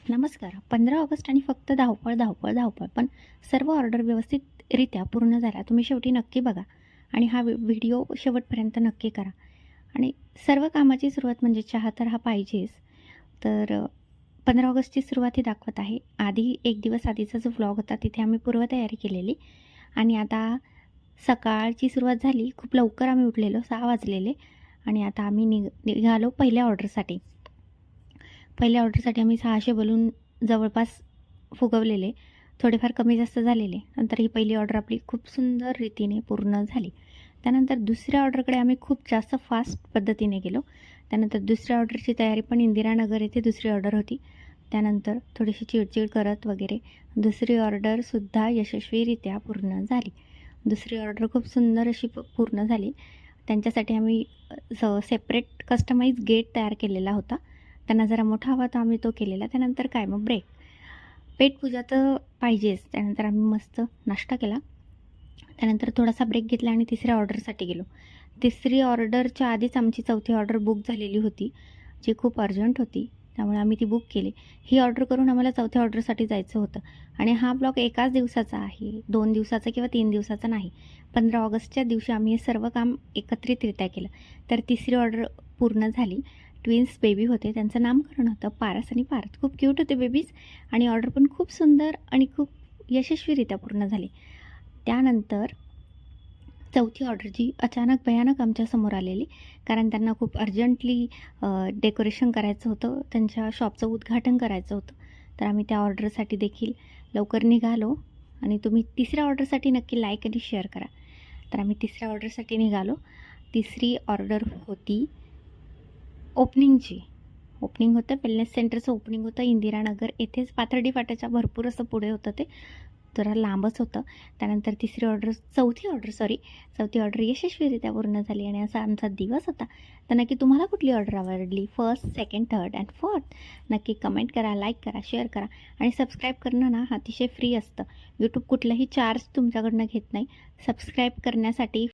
नमस्कार. 15 ऑगस्ट आणि फक्त धावपळ, धावपळ, धावपळ. पण सर्व ऑर्डर व्यवस्थितरित्या पूर्ण झाल्या. तुम्ही शेवटी नक्की बघा आणि हा व्हिडिओ शेवटपर्यंत नक्की करा. आणि सर्व कामाची सुरुवात म्हणजे चहा तर हा पाहिजेच. तर 15 ऑगस्टची सुरुवात ही दाखवत आहे. आधी 1 दिवस आधीचा जो व्लॉग होता तिथे आम्ही पूर्वतयारी केलेली आणि आता सकाळची सुरुवात झाली. खूप लवकर आम्ही उठलेलो, 6 वाजलेले आणि आता आम्ही निघालो पहिल्या ऑर्डरसाठी. पहिल्या ऑर्डरसाठी आम्ही 600 बलून जवळपास फुगवलेले, थोडेफार कमी जास्त झालेले. नंतर ही पहिली ऑर्डर आपली खूप सुंदर रीतीने पूर्ण झाली. त्यानंतर दुसऱ्या ऑर्डरकडे आम्ही खूप जास्त फास्ट पद्धतीने गेलो. त्यानंतर दुसऱ्या ऑर्डरची तयारी पण इंदिरानगर येथे दुसरी ऑर्डर होती. त्यानंतर थोडीशी चिडचिड करत वगैरे दुसरी ऑर्डरसुद्धा यशस्वीरित्या पूर्ण झाली. दुसरी ऑर्डर खूप सुंदर अशी पूर्ण झाली. त्यांच्यासाठी आम्ही सेपरेट कस्टमाइज गेट तयार केलेला होता. त्यांना जरा मोठा हवा तर आम्ही तो केलेला. त्यानंतर काय मग ब्रेक. पेटपूजा तर पाहिजेच. त्यानंतर आम्ही मस्त नाश्ता केला. त्यानंतर थोडासा ब्रेक घेतला आणि तिसऱ्या ऑर्डरसाठी गेलो. तिसरी ऑर्डरच्या आधीच आमची चौथी ऑर्डर बुक झालेली होती, जी खूप अर्जंट होती. त्यामुळे आम्ही ती बुक केली. ही ऑर्डर करून आम्हाला चौथ्या ऑर्डरसाठी जायचं होतं आणि हा ब्लॉग एकाच दिवसाचा आहे, 2 दिवसाचा किंवा 3 दिवसाचा नाही. 15 ऑगस्टच्या दिवशी आम्ही हे सर्व काम एकत्रितरित्या केलं. तर तिसरी ऑर्डर पूर्ण झाली. ट्विन्स बेबी होते. त्यांचं नामकरण होतं पारस आणि पार्थ. खूप क्यूट होते बेबीज आणि ऑर्डर पण खूप सुंदर आणि खूप यशस्वीरित्या पूर्ण झाली. त्यानंतर चौथी ऑर्डर जी अचानक भयानक आमच्यासमोर आलेली, कारण त्यांना खूप अर्जंटली डेकोरेशन करायचं होतं. त्यांच्या शॉपचं उद्घाटन करायचं होतं. तर आम्ही त्या ऑर्डरसाठी देखील लवकर निघालो आणि तुम्ही तिसऱ्या ऑर्डरसाठी नक्की लाईक आणि शेअर करा. तर आम्ही तिसऱ्या ऑर्डरसाठी निघालो. तिसरी ऑर्डर होती ओपनिंगची. ओपनिंग होतं वेलनेस सेंटरचं ओपनिंग होतं इंदिरानगर येथेच. पाथर्डी फाट्याच्या भरपूर असं पुढे होतं ते, जरा लांबच होतं. त्यानंतर चौथी ऑर्डर यशस्वीरित्या पूर्ण झाली आणि असा आमचा दिवस होता. तर नक्की तुम्हाला कुठली ऑर्डर आवडली, first, second, third and fourth, नक्की कमेंट करा, लाईक करा, शेअर करा आणि सबस्क्राईब करणं ना अतिशय फ्री असतं. यूट्यूब कुठलंही चार्ज तुमच्याकडनं घेत नाही. सबस्क्राईब करण्यासाठी